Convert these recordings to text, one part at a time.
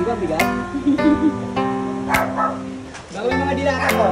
ba bigat? Gawin mga dilata ko.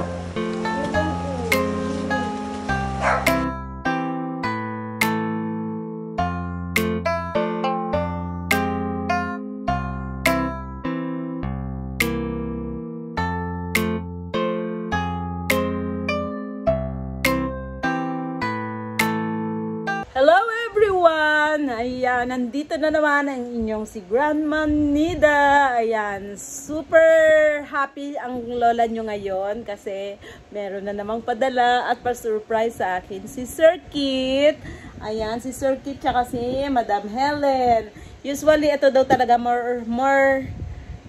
Hello everyone! Ayan, nandito na naman ang inyong si Grandma Nida. Ayan, super happy ang lola nyo ngayon kasi meron na namang padala at pa-surprise sa akin si Sir Kit. Ayan, si Sir Kit tsaka si Madam Helen. Usually, ito daw talaga more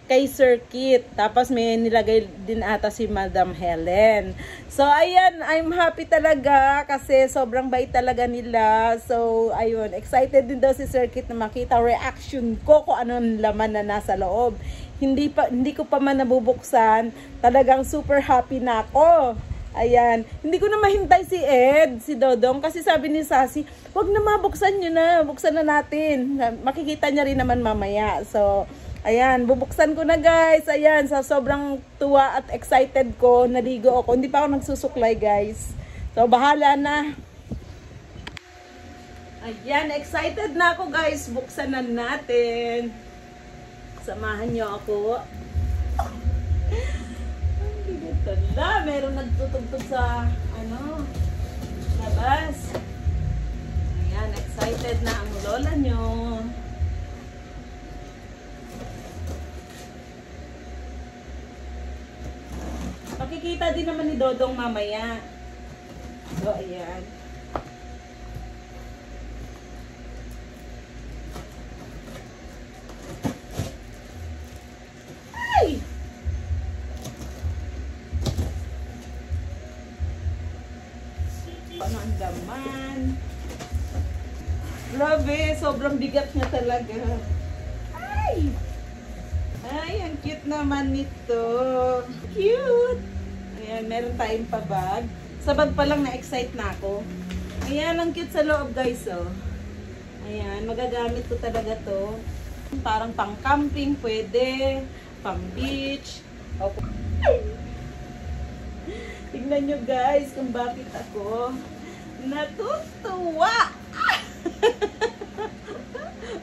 kay Sir Kit. Tapos may nilagay din ata si Madam Helen. So, ayan, I'm happy talaga kasi sobrang bait talaga nila. So, ayun, excited din daw si Sir Kit na makita reaction ko kung anong laman na nasa loob. Hindi ko pa man nabubuksan. Talagang super happy na ako. Ayan, hindi ko na mahintay si Ed, si Dodong, kasi sabi ni Sassy, wag na mabuksan nyo na, buksan na natin. Makikita niya rin naman mamaya. So, ayan, bubuksan ko na guys. Ayan, sa sobrang tuwa at excited ko, naligo ako. Hindi pa ako nagsusuklay guys. So, bahala na. Ayan, excited na ako guys. Buksan na natin. Samahan nyo ako. Ito na, meron nagtutugtog sa, labas. Ayan, excited na ang lola nyo. Makikita din naman ni Dodong mamaya. So, ayan. Ay! Ano ang laman? Grabe, sobrang bigat niya talaga. Ay! Ay, ang cute naman nito. Cute! Ayan, meron tayong pabag. Sa bag pa lang na-excite na ako. Ayan, ang cute sa loob guys, oh. Ayan, magagamit ko talaga to. Parang pang camping, pwede. Pang beach. Okay. Tignan nyo guys kung bakit ako natutuwa.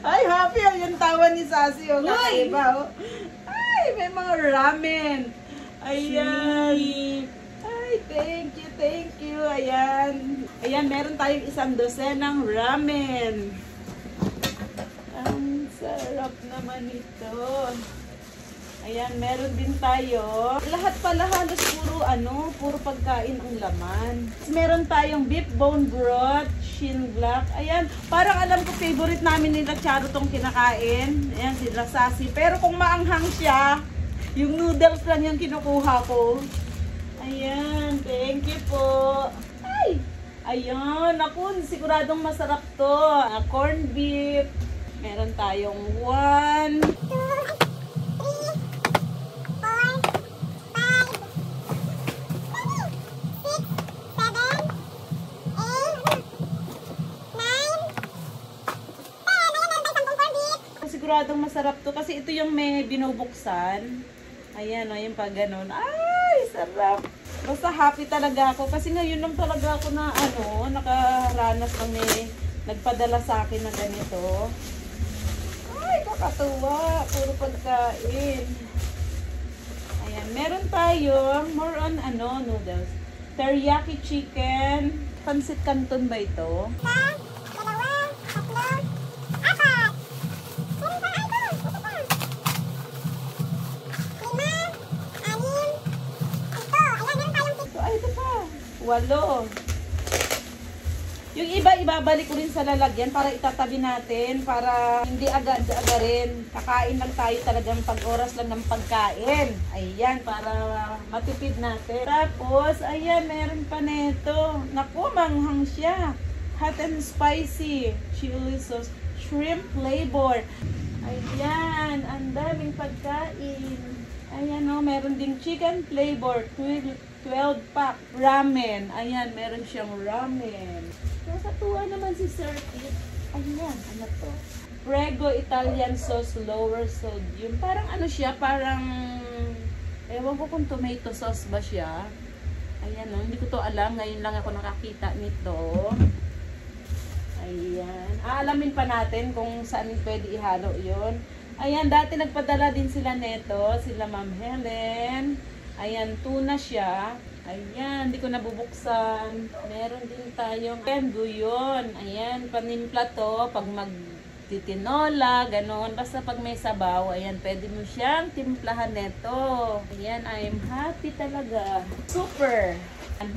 Ay, happy ang yung tawa ni Sassy. Oh, kakaiba, oh. Ay, may mga ramen. Ayan. Ay, thank you. Ayan. Ayan, meron tayong 1 dosenang ramen. Ang sarap naman ito. Ayan, meron din tayo. Lahat pala halos puro pagkain ang laman. Meron tayong beef bone broth, shin black. Ayan, parang alam ko favorite namin nila Charo tong kinakain. Ayan, si Sassy. Pero kung maanghang siya, yung noodles lang yung kinukuha ko. Ayan, thank you po. Ay! Ayan, ako, siguradong masarap to. Corn beef. Meron tayong 1, 2, siguradong masarap to kasi ito yung may binubuksan. Ayan, o, yung pag ganun. Ay, sarap. Basta happy talaga ako kasi ngayon lang talaga ako na nakaranas ng may nagpadala sa akin na ganito. Ay, kakatuwa. Puro pagkain. Ayan, meron tayong more on noodles. Teriyaki chicken. Pansit Canton ba ito? Walo. Yung iba, ibabalik ko rin sa lalagyan para itatabi natin, para hindi aga-aga rin. Kakain lang tayo talagang pag-oras lang ng pagkain. Ayan, para matipid natin. Tapos, ayan, meron pa nito. Naku, manghang siya. Hot and spicy. Chili sauce. Shrimp flavor. Ayan, ang daming pagkain. Ayan, meron ding chicken flavor. 12-pack ramen. Ayan, meron siyang ramen. Nakatuwa naman si Sir Kit. Ayan, ano to? Prego Italian sauce, lower sodium. Parang ano siya, parang ewan ko kung tomato sauce ba siya. Ayan o, hindi ko to alam. Ngayon lang ako nakakita nito. Ayan. Aalamin pa natin kung saan pwede ihalo yon. Ayan, dati nagpadala din sila neto, sila Ma'am Helen. Ayan, tuna siya. Ayan, hindi ko nabubuksan. Meron din tayong guyon. Ayan, panimpla to pag magtitinola, ganon. Basta pag may sabaw, ayan, pwede mo siyang timplahan neto. Ayan, I'm happy talaga. Super!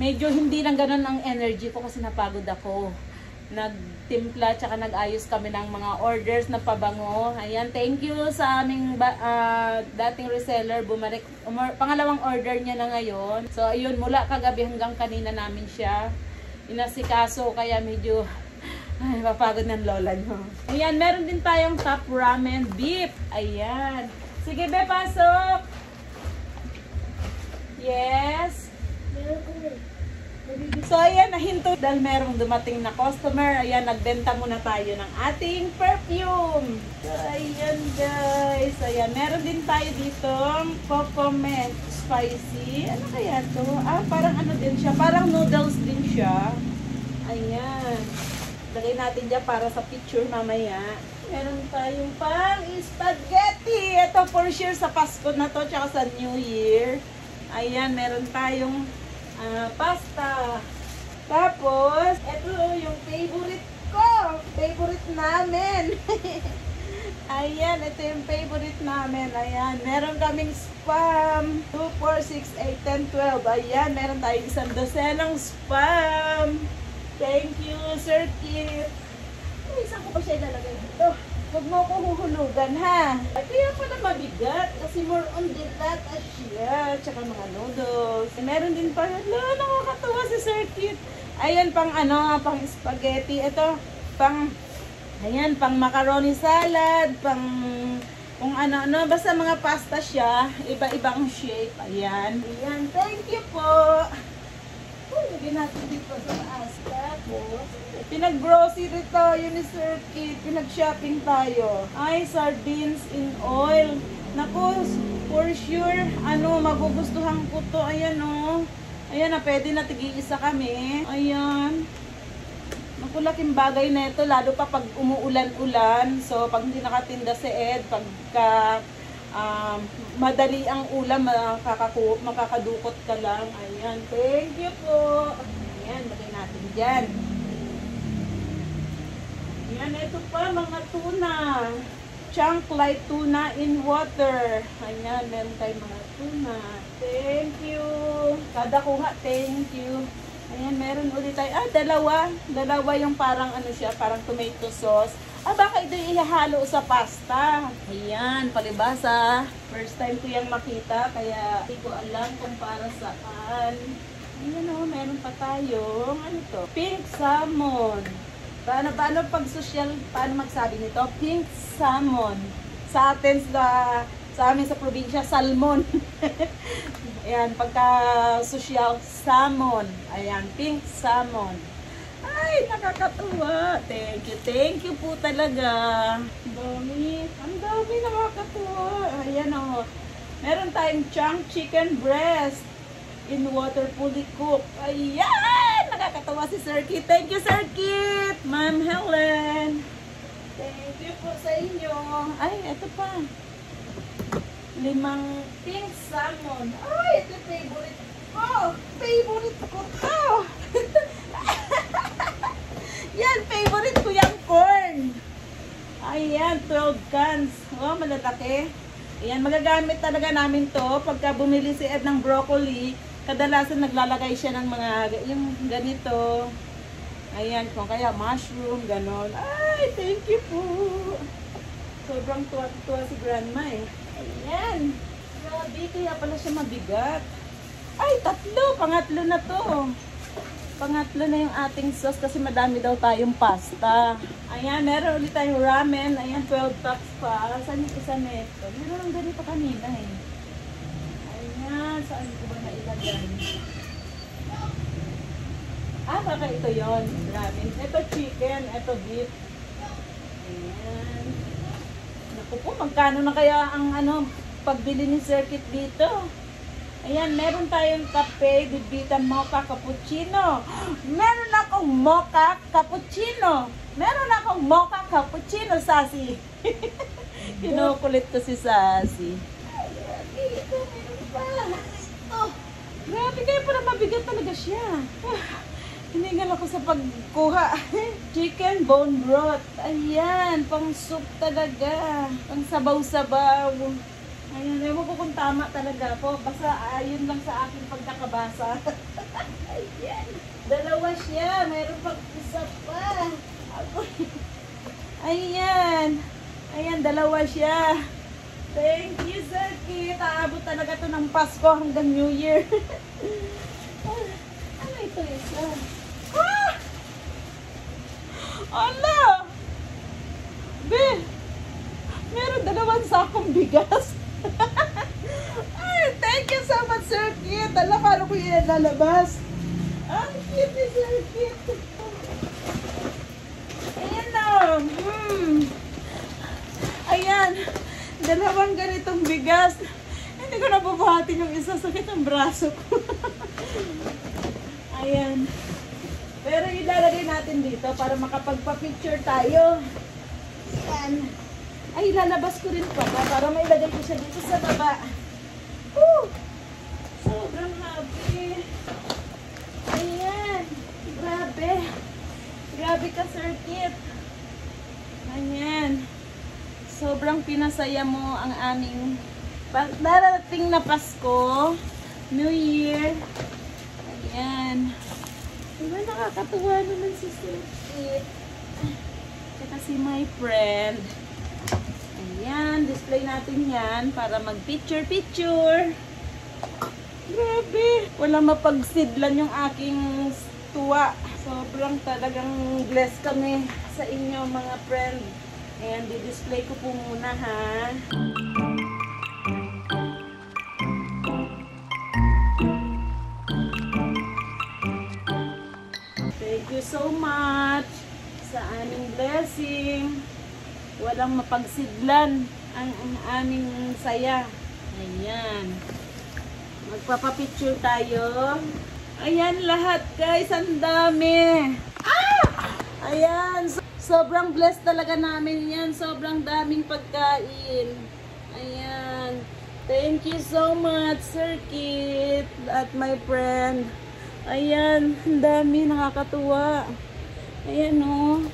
Medyo hindi lang ganon ang energy ko kasi napagod ako. Nagtimpla, tsaka nag-ayos kami ng mga orders na pabango. Ayan, thank you sa aming dating reseller. Bumalik, pangalawang order niya na ngayon. So, ayun, mula kagabi hanggang kanina namin siya inasikaso, kaya medyo ay, papagod ng lola nyo. Ayan, meron din tayong top ramen beef. Ayan. Sige, be, pasok! Yes! So, ayan, nahinto dahil merong dumating na customer. Ayan, nagbenta muna tayo ng ating perfume. So, ayan, guys. Ayan, meron din tayo dito coconut spicy. Ano kaya to? Ah, parang ano din siya. Parang noodles din siya. Ayan. Lagay natin dyan para sa picture mamaya. Meron tayong pang spaghetti. Ito for sure sa Pasko na to, tsaka sa New Year. Ayan, meron tayong pasta. Tapos, ito yung favorite ko. Favorite namin. Ayan, ito yung favorite namin. Ayan, meron kaming spam. 2, 4, 6, 8, 10, 12. Ayan, meron tayong isang dosenang spam. Thank you, Sir Kit. Isang ko pa siya ilalagay dito. Huwag mo ko huhulugan, ha? Kaya pala mabigat kasi more on delata siya. Tsaka mga noodles. Meron din pa. Nakakatawa si Sir Kit. Ayan, pang ano, pang spaghetti. Ito, pang, ayan, pang macaroni salad, pang, kung ano, basta mga pasta siya. Iba-ibang shape. Ayan. Ayan, thank you po. Lagyan natin dito sa taas. Tapos, pinag-grocery tayo ni Sir Kit. Pinag-shopping tayo. Ay, sardines in oil. Naku, for sure, ano, magugustuhan ko to. Ayan, oh. Ayan na, pwede na tig-iisa kami. Ayan. Naku, laking bagay na ito. Lalo pa pag umuulan-ulan. So, pag hindi nakatinda si Ed, pagka madali ang ulam, makakadukot ka lang. Ayan, thank you po. Ayan, lagay natin dyan. Ayan, ito pa, mga tuna. Chunk light tuna in water. Ayan, meron tayong mga tuna. Thank you. Kada kuha, thank you. Ayan, meron ulit tayo. Dalawa. Dalawa yung parang ano siya, parang tomato sauce. Baka ito ihahalo sa pasta. Ayan, palibasa. First time ko yung makita, kaya hindi ko alam kung para saan. Ayan o, meron pa tayo. Ano to? Pink salmon. Paano pag social, paano magsabi nito? Pink salmon. Sa atin, sa amin sa probinsya, salmon. Ayan, pagka social, salmon. Ayan, pink salmon. Ay, nakakatuwa. Thank you po talaga. Ang dami nakakatuwa. Ayan o. Meron tayong chunk chicken breast in water fully cooked. Ayan! Nakakatawa si Sir Kit. Thank you, Sir Kit! Ma'am Helen. Thank you po sa inyo. Ay, ito pa. 5 pink salmon. Ay, ito favorite ko. Favorite ko to. Yan, favorite ko yung corn. Ayan, 12 cans. Oh, malalaki. Ayan, magagamit talaga namin to. Pagka bumili si Ed ng broccoli, kadalasan naglalagay siya ng mga, yung ganito. Ayan, kung kaya mushroom, ganon. Ay, thank you po. Sobrang tuwa si Grandma eh. Ayan. Grabe, kaya pala siya mabigat. Ay, 3. Pangatlo na to. Pangatlo na yung ating sauce kasi madami daw tayong pasta. Ayan, meron ulit tayong ramen. Ayan, 12 packs pa. Saan yung isa neto? Meron lang ganito kanina eh. Ayan, saan ko ba nailagay? Baka ito yon ramen. Ito chicken, ito beef. Ayan. Naku po, magkano na kaya ang pagbili ni Circuit dito? Ayan, meron tayong kape, Bibita Mocha Cappuccino. Meron akong Mocha Cappuccino. Meron akong Mocha Cappuccino, Sassy. Kinukulit ko si Sassy. Ito, meron pa. Oh, grabe kayo, parang mabigat talaga siya. Hiningal ako sa pagkuha. Chicken bone broth. Ayan, pang soup talaga. Pang sabaw-sabaw. Ayan, ewan ko kung tama talaga po. Basta ayun lang sa aking pagkakabasa. Ayan, dalawa siya. Mayroon pang isa pa. Ayan. Ayan, dalawa siya. Thank you, Circuit. Aabot talaga to ng Pasko hanggang New Year. Ano ito isa? Ah! Ala! Be! Meron dalawang sakong bigas. Ay, thank you so much, Circuit. Alam, paano ko yun lalabas? Ang cute ni Circuit. Ayan na. Ayan. Dalawang ganitong bigas. Hindi ko nabubuhatin yung isa. Sakit ang braso ko. Ayan. Pero ilalagay natin dito para makapagpa-picture tayo. Ayan. Ay, lalabas ko rin pala para mailagay ko siya dito sa baba. Woo! Sobrang happy. Ayan. Grabe. Grabe ka, Circuit. Ayan. Sobrang pinasaya mo ang aming darating na Pasko, New Year. Ayan. Diba nakakatuwa naman si Circuit? Tsaka si my friend. Ayan, display natin yan para mag-picture-picture. Grabe. Walang mapagsidlan yung aking tuwa. Sobrang talagang blessed kami sa inyo mga friend. Ayan, di-display ko po muna ha. Thank you so much sa aming blessing. Walang mapagsidlan ang aming saya. Ayan. Magpapapicture tayo. Ayan lahat guys, ang dami. Ah! Ayan. Sobrang blessed talaga namin yan. Sobrang daming pagkain. Ayan. Thank you so much, Circuit at my friend. Ayan. Ang dami. Nakakatuwa. Ayan o.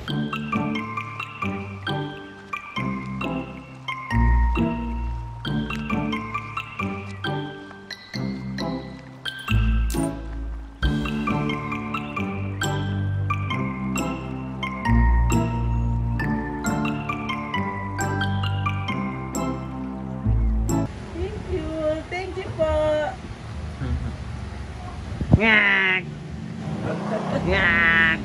Ngak. Ngak.